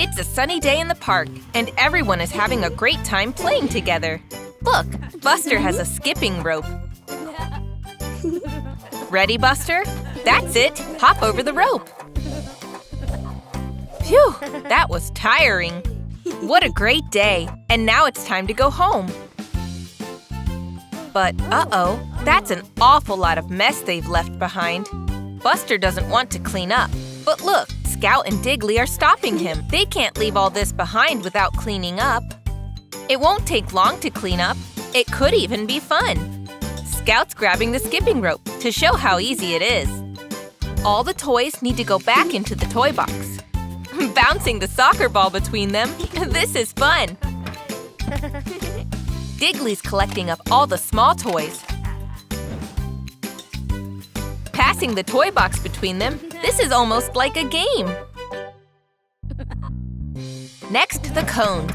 It's a sunny day in the park, and everyone is having a great time playing together. Look, Buster has a skipping rope. Ready, Buster? That's it! Hop over the rope! Phew! That was tiring! What a great day! And now it's time to go home. But uh-oh, that's an awful lot of mess they've left behind. Buster doesn't want to clean up. But look, Scout and Diggly are stopping him. They can't leave all this behind without cleaning up. It won't take long to clean up. It could even be fun. Scout's grabbing the skipping rope to show how easy it is. All the toys need to go back into the toy box. Bouncing the soccer ball between them, this is fun. Diggly's collecting up all the small toys. Passing the toy box between them, this is almost like a game. Next, the cone.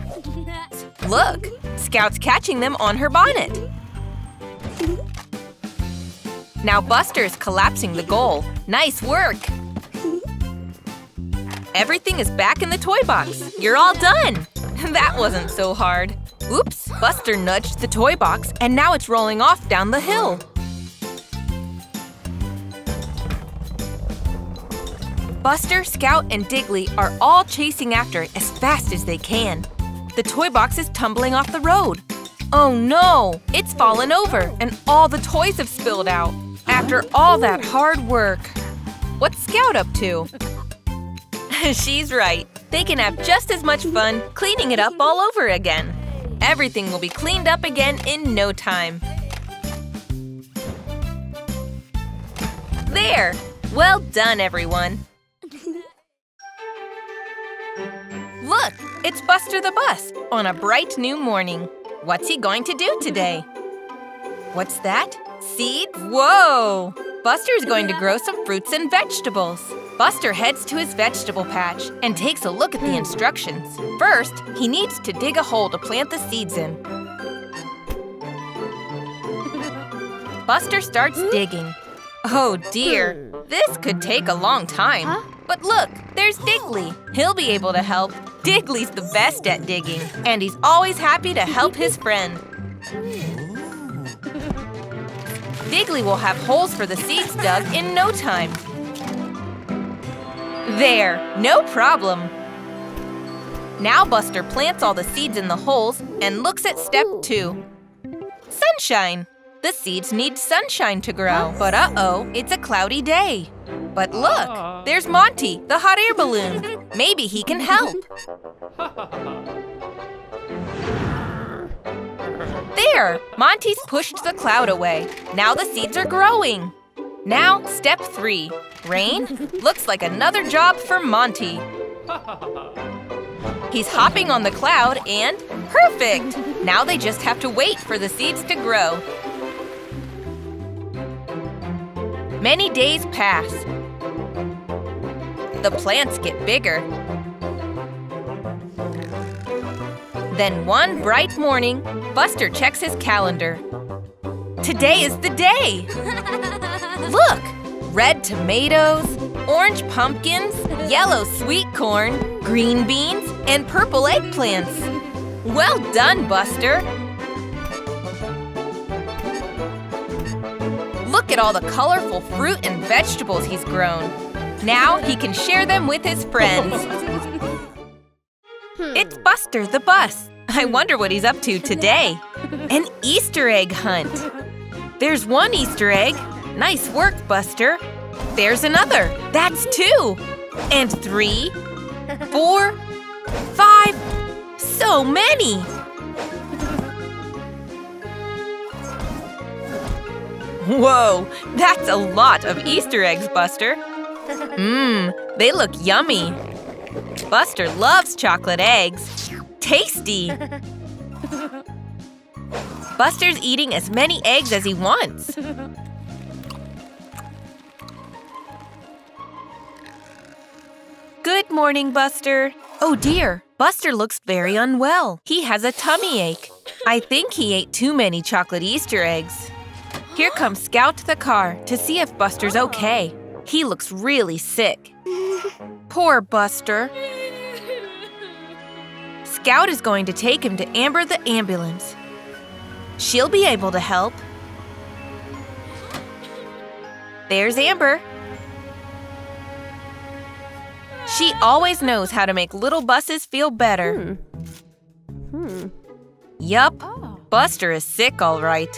Look, Scout's catching them on her bonnet. Now Buster's collapsing the goal. Nice work! Everything is back in the toy box. You're all done! That wasn't so hard. Oops, Buster nudged the toy box and now it's rolling off down the hill. Buster, Scout, and Diggly are all chasing after it as fast as they can. The toy box is tumbling off the road. Oh no! It's fallen over and all the toys have spilled out. After all that hard work. What's Scout up to? She's right. They can have just as much fun cleaning it up all over again. Everything will be cleaned up again in no time. There! Well done, everyone. Look, it's Buster the Bus on a bright new morning. What's he going to do today? What's that? Seeds? Whoa! Buster's going to grow some fruits and vegetables. Buster heads to his vegetable patch and takes a look at the instructions. First, he needs to dig a hole to plant the seeds in. Buster starts digging. Oh dear, this could take a long time. But look, there's Diggly. He'll be able to help. Diggly's the best at digging, and he's always happy to help his friend. Diggly will have holes for the seeds dug in no time. There, no problem. Now Buster plants all the seeds in the holes and looks at step 2. Sunshine! The seeds need sunshine to grow. But uh-oh, it's a cloudy day. But look, there's Monty, the hot air balloon. Maybe he can help. There! Monty's pushed the cloud away. Now the seeds are growing. Now, step 3. Rain? Looks like another job for Monty. He's hopping on the cloud and… perfect! Now they just have to wait for the seeds to grow. Many days pass. The plants get bigger. Then one bright morning, Buster checks his calendar. Today is the day! Look! Red tomatoes, orange pumpkins, yellow sweet corn, green beans, and purple eggplants. Well done, Buster! Look at all the colorful fruit and vegetables he's grown. Now he can share them with his friends. It's Buster the Bus. I wonder what he's up to today. An Easter egg hunt. There's one Easter egg. Nice work, Buster. There's another. That's 2. And 3, 4, 5. So many. Whoa, that's a lot of Easter eggs, Buster. They look yummy. Buster loves chocolate eggs. Tasty! Buster's eating as many eggs as he wants. Good morning, Buster. Oh dear, Buster looks very unwell. He has a tummy ache. I think he ate too many chocolate Easter eggs. Here comes Scout the car to see if Buster's okay. He looks really sick. Poor Buster. Scout is going to take him to Amber the ambulance. She'll be able to help. There's Amber. She always knows how to make little buses feel better. Yup, Buster is sick all right.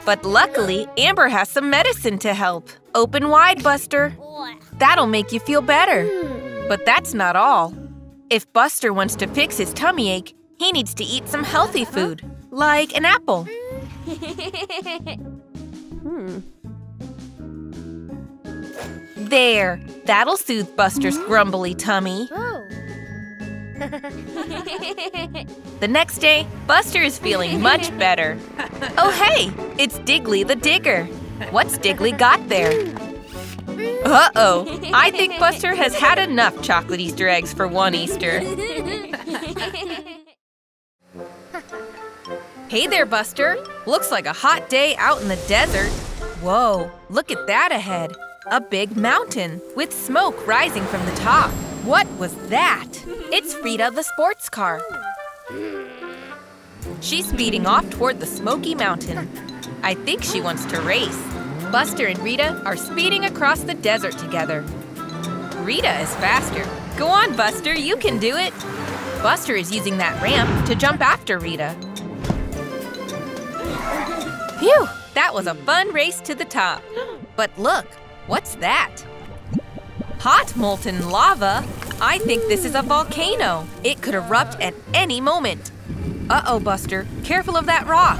But luckily, Amber has some medicine to help. Open wide, Buster. That'll make you feel better. But that's not all. If Buster wants to fix his tummy ache, he needs to eat some healthy food, like an apple. There, that'll soothe Buster's grumbly tummy. The next day, Buster is feeling much better. Oh hey, it's Diggly the Digger. What's Diggly got there? Uh-oh, I think Buster has had enough chocolate Easter eggs for one Easter. Hey there, Buster. Looks like a hot day out in the desert. Whoa, look at that ahead. A big mountain with smoke rising from the top. What was that? It's Rita the sports car. She's speeding off toward the smoky mountain. I think she wants to race. Buster and Rita are speeding across the desert together. Rita is faster. Go on, Buster, you can do it. Buster is using that ramp to jump after Rita. Phew, that was a fun race to the top. But look, what's that? Hot molten lava? I think this is a volcano. It could erupt at any moment. Uh-oh, Buster, careful of that rock.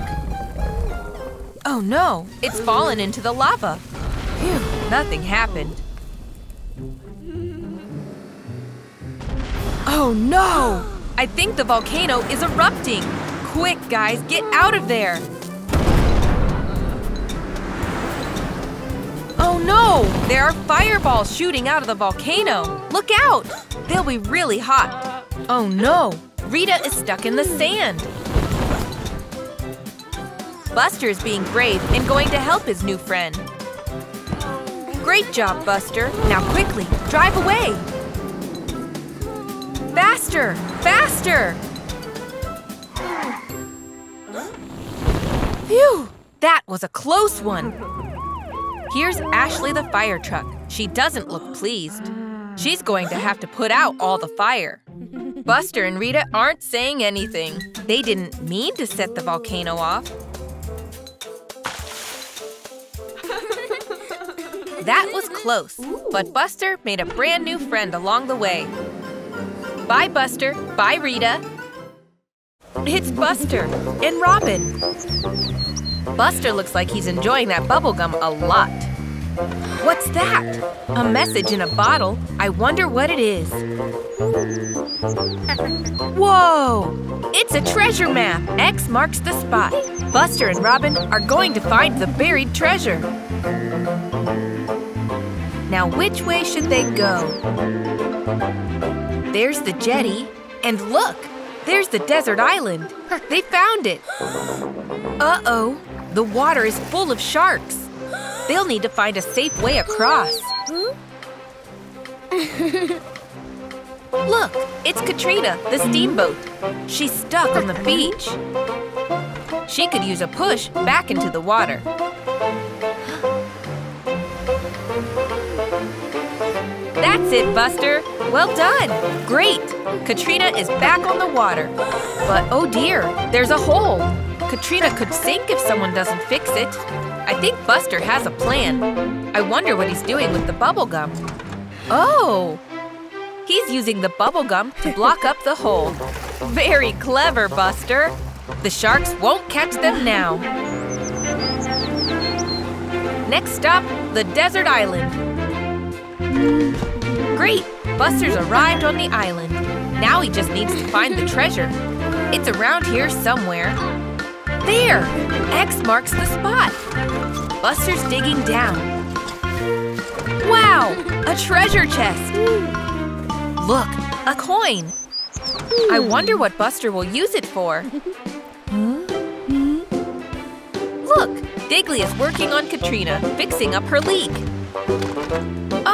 Oh no, it's fallen into the lava. Phew, nothing happened. Oh no! I think the volcano is erupting. Quick, guys, get out of there. Oh no! There are fireballs shooting out of the volcano. Look out! They'll be really hot. Oh no! Rita is stuck in the sand. Buster is being brave and going to help his new friend. Great job, Buster. Now quickly, drive away. Faster! Faster! Phew! That was a close one. Here's Ashley the fire truck. She doesn't look pleased. She's going to have to put out all the fire. Buster and Rita aren't saying anything. They didn't mean to set the volcano off. That was close, but Buster made a brand new friend along the way. Bye, Buster. Bye, Rita. It's Buster and Robin. Buster looks like he's enjoying that bubblegum a lot. What's that? A message in a bottle? I wonder what it is. Whoa! It's a treasure map. X marks the spot. Buster and Robin are going to find the buried treasure. Now, which way should they go? There's the jetty. And look! There's the desert island. They found it. Uh-oh. The water is full of sharks. They'll need to find a safe way across. Look, it's Katrina, the steamboat. She's stuck on the beach. She could use a push back into the water. That's it, Buster. Well done. Great. Katrina is back on the water. But oh dear, there's a hole. Katrina could sink if someone doesn't fix it. I think Buster has a plan. I wonder what he's doing with the bubble gum. Oh! He's using the bubble gum to block up the hole. Very clever, Buster. The sharks won't catch them now. Next stop, the desert island. Great! Buster's arrived on the island. Now he just needs to find the treasure. It's around here somewhere. There! X marks the spot. Buster's digging down. Wow! A treasure chest! Look, a coin! I wonder what Buster will use it for. Look! Diggly is working on Katrina, fixing up her leak.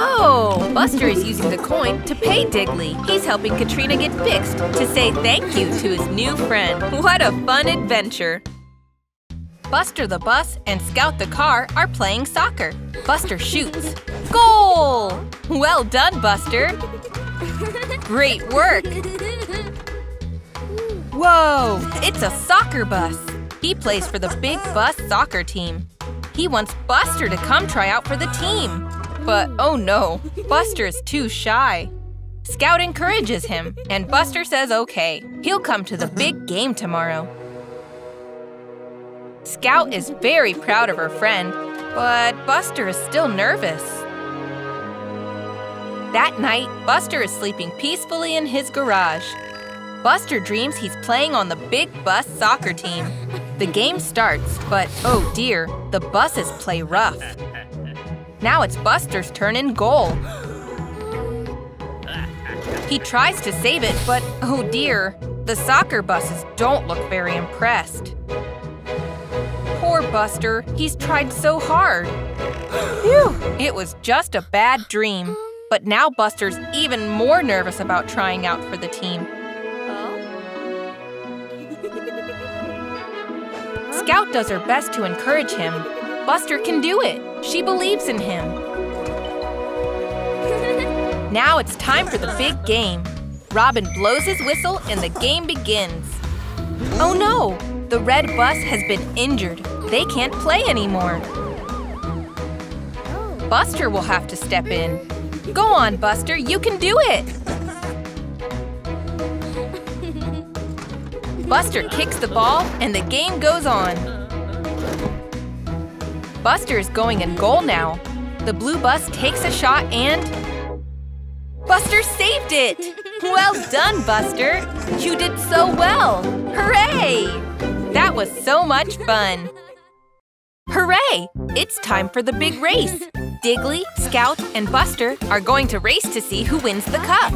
Oh, Buster is using the coin to pay Diggly. He's helping Katrina get fixed to say thank you to his new friend. What a fun adventure! Buster the bus and Scout the car are playing soccer. Buster shoots. Goal! Well done, Buster! Great work! Whoa! It's a soccer bus! He plays for the Big Bus soccer team. He wants Buster to come try out for the team. But oh no, Buster is too shy. Scout encourages him, and Buster says okay. He'll come to the big game tomorrow. Scout is very proud of her friend, but Buster is still nervous. That night, Buster is sleeping peacefully in his garage. Buster dreams he's playing on the Big Bus soccer team. The game starts, but oh dear, the buses play rough. Now it's Buster's turn in goal. He tries to save it, but oh dear, the soccer buses don't look very impressed. Poor Buster, he's tried so hard. Phew, it was just a bad dream. But now Buster's even more nervous about trying out for the team. Scout does her best to encourage him. Buster can do it. She believes in him. Now it's time for the big game. Robin blows his whistle and the game begins. Oh no! The red bus has been injured. They can't play anymore. Buster will have to step in. Go on, Buster, you can do it! Buster kicks the ball and the game goes on. Buster is going in goal now. The blue bus takes a shot and… Buster saved it! Well done, Buster! You did so well! Hooray! That was so much fun! Hooray! It's time for the big race! Diggly, Scout, and Buster are going to race to see who wins the cup.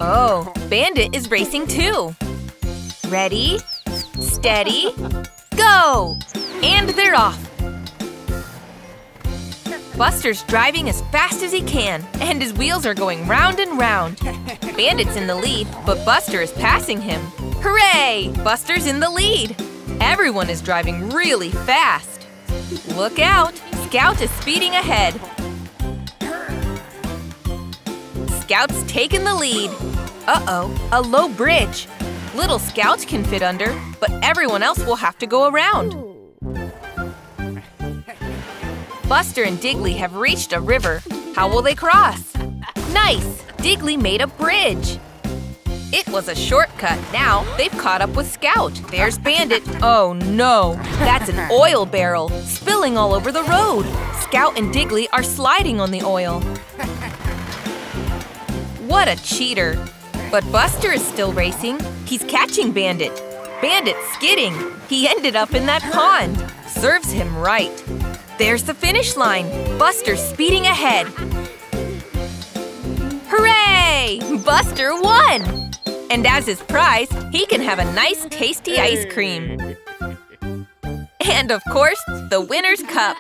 Oh, Bandit is racing too! Ready, steady, go! And they're off! Buster's driving as fast as he can, and his wheels are going round and round. Bandit's in the lead, but Buster is passing him. Hooray! Buster's in the lead! Everyone is driving really fast. Look out! Scout is speeding ahead. Scout's taken the lead. Uh-oh, a low bridge. Little Scout can fit under, but everyone else will have to go around. Buster and Diggly have reached a river. How will they cross? Nice! Diggly made a bridge. It was a shortcut. Now they've caught up with Scout. There's Bandit. Oh no! That's an oil barrel, spilling all over the road. Scout and Diggly are sliding on the oil. What a cheater! But Buster is still racing. He's catching Bandit. Bandit's skidding. He ended up in that pond. Serves him right. There's the finish line. Buster's speeding ahead. Hooray! Buster won! And as his prize, he can have a nice tasty ice cream. And of course, the winner's cup.